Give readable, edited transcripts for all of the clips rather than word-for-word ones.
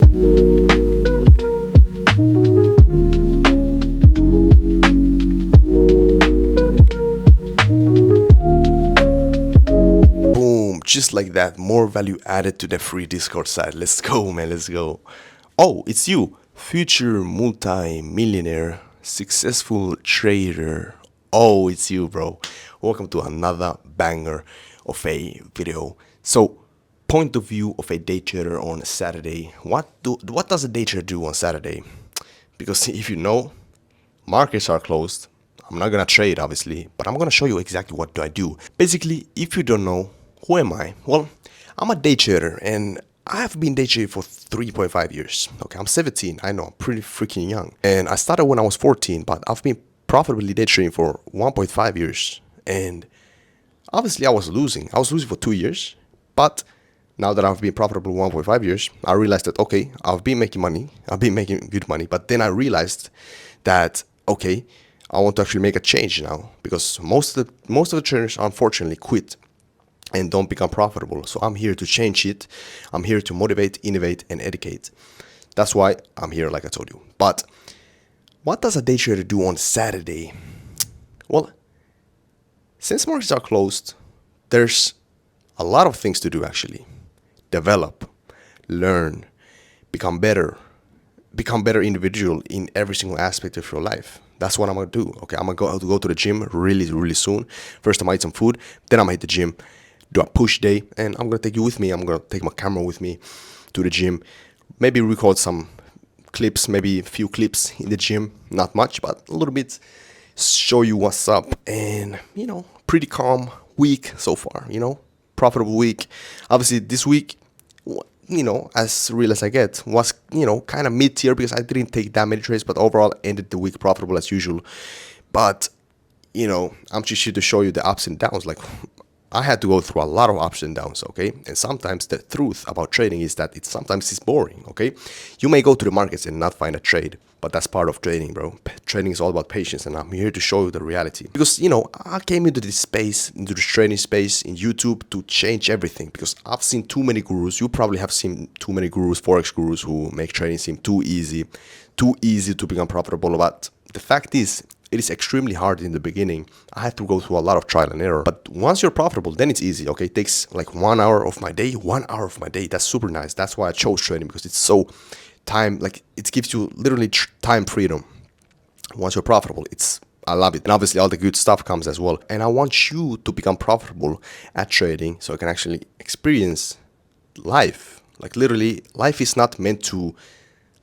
Boom, just like that, more value added to the free Discord side. Let's go, man, let's go. Oh, it's you, future multi-millionaire, successful trader. Oh, it's you, bro. Welcome to another banger of a video. So, point of view of a day trader on a Saturday. What does a day trader do on Saturday? Because if you know, markets are closed. I'm not gonna trade, obviously, but I'm gonna show you exactly what do I do. Basically, if you don't know, who am I? Well, I'm a day trader, and I have been day trading for 3.5 years. Okay, I'm 17. I know, I'm pretty freaking young. And I started when I was 14, but I've been profitably day trading for 1.5 years. And obviously, I was losing. I was losing for 2 years, but now that I've been profitable 1.5 years, I realized that, okay, I've been making money. I've been making good money. But then I realized that, okay, I want to actually make a change now, because most of the traders unfortunately quit and don't become profitable. So I'm here to change it. I'm here to motivate, innovate, and educate. That's why I'm here, like I told you. But what does a day trader do on Saturday? Well, since markets are closed, there's a lot of things to do actually. Develop, learn, become better individual in every single aspect of your life. That's what I'm gonna do. Okay, I'm gonna go to the gym really soon. First, I'm gonna eat some food, then I'm gonna hit the gym, do a push day, and I'm gonna take you with me. I'm gonna take my camera with me to the gym, maybe record some clips, maybe a few clips in the gym, not much, but a little bit, show you what's up. And pretty calm week so far, profitable week. Obviously this week, as real as I get, was, kind of mid-tier because I didn't take that many trades, but overall ended the week profitable as usual. But, I'm just here to show you the ups and downs. Like, I had to go through a lot of ups and downs, okay? And sometimes the truth about trading is that sometimes it's boring, okay? You may go to the markets and not find a trade, but that's part of trading, bro. Trading is all about patience, and I'm here to show you the reality. Because, I came into this space, into the trading space in YouTube to change everything, because I've seen too many gurus. You probably have seen too many gurus, Forex gurus, who make trading seem too easy to become profitable. But the fact is, it is extremely hard in the beginning. I had to go through a lot of trial and error. But once you're profitable, then it's easy, okay? It takes like 1 hour of my day. 1 hour of my day. That's super nice. That's why I chose trading, because it's so it gives you literally time freedom. Once you're profitable, I love it. And obviously all the good stuff comes as well. And I want you to become profitable at trading so you can actually experience life. Like literally, life is not meant to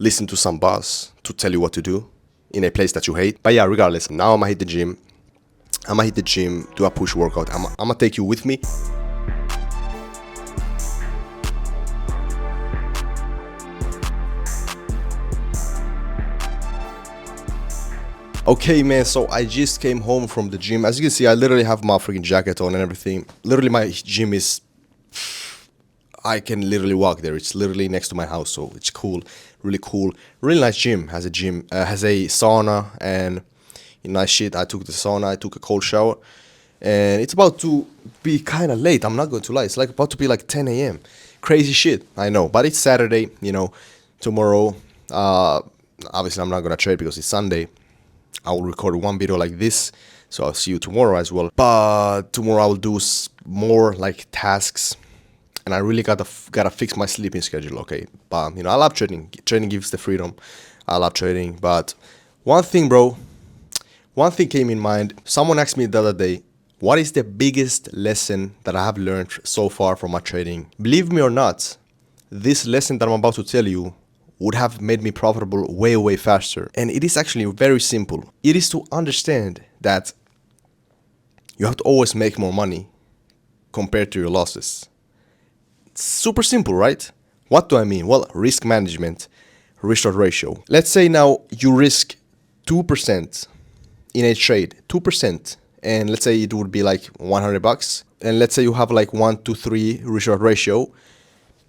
listen to some boss to tell you what to do in a place that you hate. But yeah, regardless, now I'm gonna hit the gym. Do a push workout. I'm gonna take you with me. Okay, man, so I just came home from the gym. As you can see, I literally have my freaking jacket on and everything. Literally, my gym is, I can literally walk there. It's literally next to my house, so it's cool, really cool. Really nice gym. Has a sauna and nice shit. I took the sauna, I took a cold shower, and it's about to be kind of late. I'm not going to lie. It's like about to be like 10 a.m. Crazy shit, I know. But it's Saturday, tomorrow. Obviously, I'm not gonna trade because it's Sunday. I will record one video like this, so I'll see you tomorrow as well. But tomorrow I will do more like tasks, and I really gotta fix my sleeping schedule, okay? But I love trading. Trading gives the freedom. I love trading. But one thing came in mind. Someone asked me the other day, what is the biggest lesson that I have learned so far from my trading? Believe me or not, this lesson that I'm about to tell you would have made me profitable way faster. And it is actually very simple. It is to understand that you have to always make more money compared to your losses. It's super simple, right? What do I mean? Well, risk management, risk-reward ratio. Let's say now you risk 2% in a trade, 2%. And let's say it would be like $100. And let's say you have like 1 to 3 risk-reward ratio.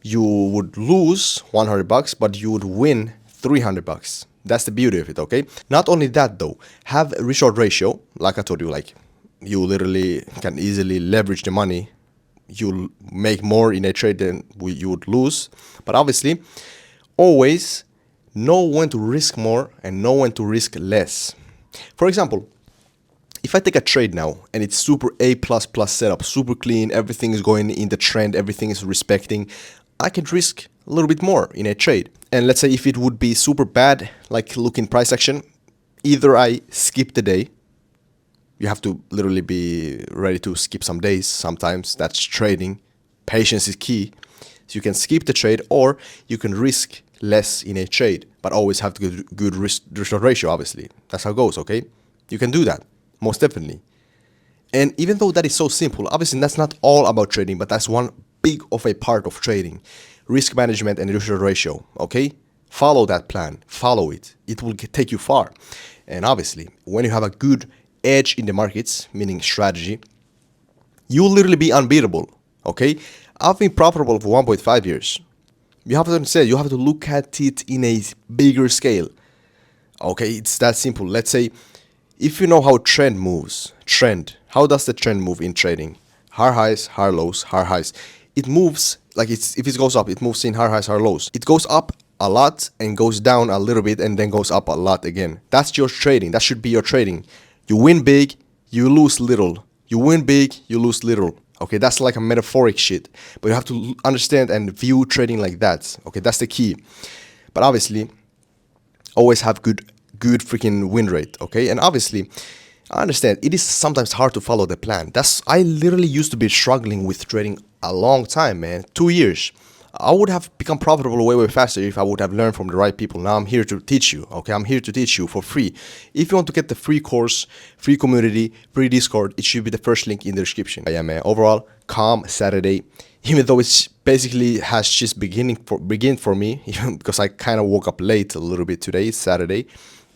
You would lose $100, but you would win $300. That's the beauty of it, okay? Not only that though, have a risk-reward ratio, like I told you, like you literally can easily leverage the money. You'll make more in a trade than you would lose. But obviously, Always know when to risk more and know when to risk less. For example, if I take a trade now and it's super A++ setup, super clean, everything is going in the trend, everything is respecting, I can risk a little bit more in a trade. And let's say if it would be super bad, like look in price action, either I skip the day. You have to literally be ready to skip some days. Sometimes that's trading. Patience is key. So you can skip the trade, or you can risk less in a trade, but always have to good risk ratio, obviously. That's how it goes, okay? You can do that, most definitely. And even though that is so simple, obviously that's not all about trading, but that's one big of a part of trading. Risk management and risk ratio, okay? Follow that plan, follow it. It will take you far. And obviously, when you have a good edge in the markets, meaning strategy, you will literally be unbeatable, okay? I've been profitable for 1.5 years. You have to understand, you have to look at it in a bigger scale. Okay, it's that simple. Let's say, if you know how trend moves, how does the trend move in trading? Higher highs, higher lows, higher highs. It moves, like if it goes up, it moves in higher highs, higher lows. It goes up a lot and goes down a little bit and then goes up a lot again. That's your trading. That should be your trading. You win big, you lose little. You win big, you lose little. Okay, that's like a metaphoric shit. But you have to understand and view trading like that. Okay, that's the key. But obviously, always have good freaking win rate. Okay, and obviously, I understand it is sometimes hard to follow the plan. I literally used to be struggling with trading a long time, man. 2 years. I would have become profitable way faster if I would have learned from the right people. Now I'm here to teach you, okay? I'm here to teach you for free. If you want to get the free course, free community, free Discord, it should be the first link in the description. Yeah, man. Overall, calm Saturday, even though it's basically has just begin for me, because I kind of woke up late a little bit today. It's Saturday,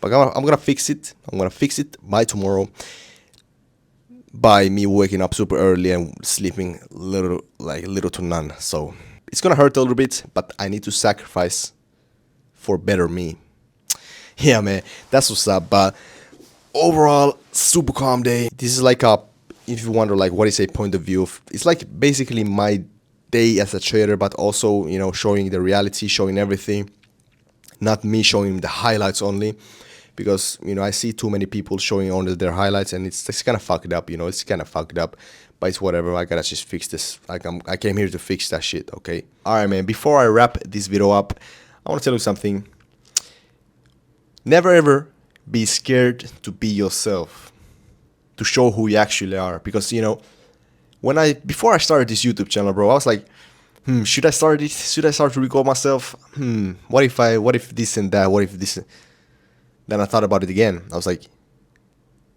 but I'm gonna fix it. I'm gonna fix it by tomorrow. By me waking up super early and sleeping little to none. So it's gonna hurt a little bit, but I need to sacrifice for better me. Yeah, man, that's what's up. But overall, super calm day. This is like if you wonder like what is a point of view of, it's like basically my day as a trader, but also, you know, showing the reality, showing everything, not me showing the highlights only. Because, you know, I see too many people showing only their highlights, and it's kind of fucked up, you know, it's kind of fucked up. But it's whatever, I gotta just fix this. Like, I came here to fix that shit, okay? Alright, man, before I wrap this video up, I want to tell you something. Never ever be scared to be yourself, to show who you actually are. Because, you know, before I started this YouTube channel, bro, I was like, should I start it? Should I start to record myself? What if this and that? What if this? Then I thought about it again. I was like,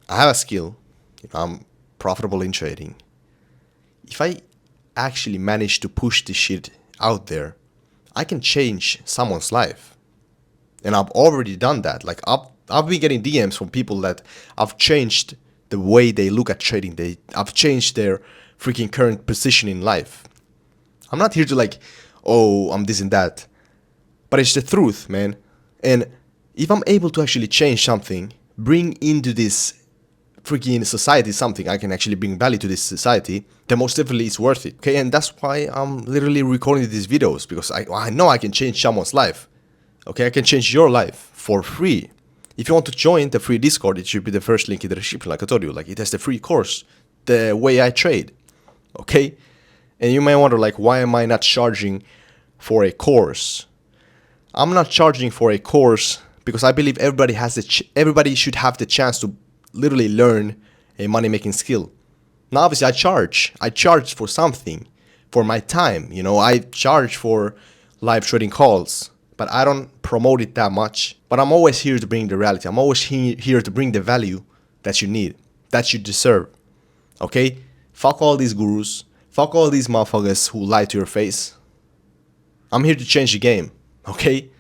I have a skill. You know, I'm profitable in trading. If I actually manage to push this shit out there, I can change someone's life. And I've already done that. Like I've been getting DMs from people that I've changed the way they look at trading. I've changed their freaking current position in life. I'm not here to like, oh, I'm this and that. But it's the truth, man. And if I'm able to actually change something, bring into this freaking society something I can actually bring value to this society, then most definitely it's worth it. Okay, and that's why I'm literally recording these videos, because I know I can change someone's life. Okay, I can change your life for free. If you want to join the free Discord, it should be the first link in the description, like I told you. Like, it has the free course, the way I trade. Okay, and you may wonder, like, why am I not charging for a course? I'm not charging for a course because I believe everybody should have the chance to literally learn a money-making skill. Now, obviously, I charge for something, for my time. You know, I charge for live trading calls, but I don't promote it that much. But I'm always here to bring the reality. I'm always here to bring the value that you need, that you deserve. Okay? Fuck all these gurus. Fuck all these motherfuckers who lie to your face. I'm here to change the game. Okay?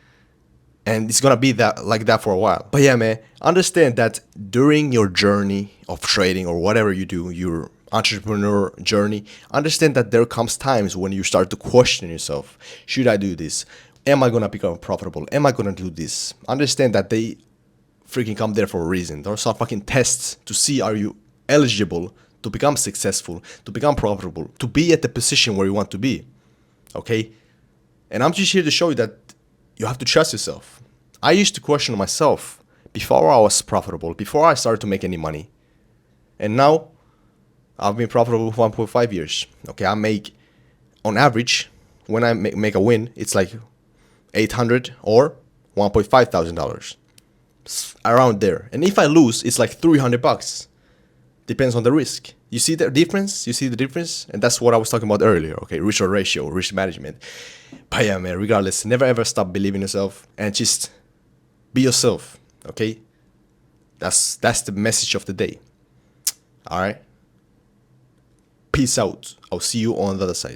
And it's gonna be like that for a while. But yeah, man, understand that during your journey of trading or whatever you do, your entrepreneur journey, understand that there comes times when you start to question yourself. Should I do this? Am I gonna become profitable? Am I gonna do this? Understand that they freaking come there for a reason. Those are fucking tests to see, are you eligible to become successful, to become profitable, to be at the position where you want to be. Okay? And I'm just here to show you that you have to trust yourself. I used to question myself before I was profitable, before I started to make any money. And now I've been profitable for 1.5 years. Okay, I make, on average, when I make a win, it's like 800 or $1,500. Around there. And if I lose, it's like $300. Depends on the risk. You see the difference? You see the difference? And that's what I was talking about earlier. Okay, risk ratio, risk management. But yeah, man, regardless, never ever stop believing in yourself and just be yourself. Okay? That's the message of the day. Alright? Peace out. I'll see you on the other side.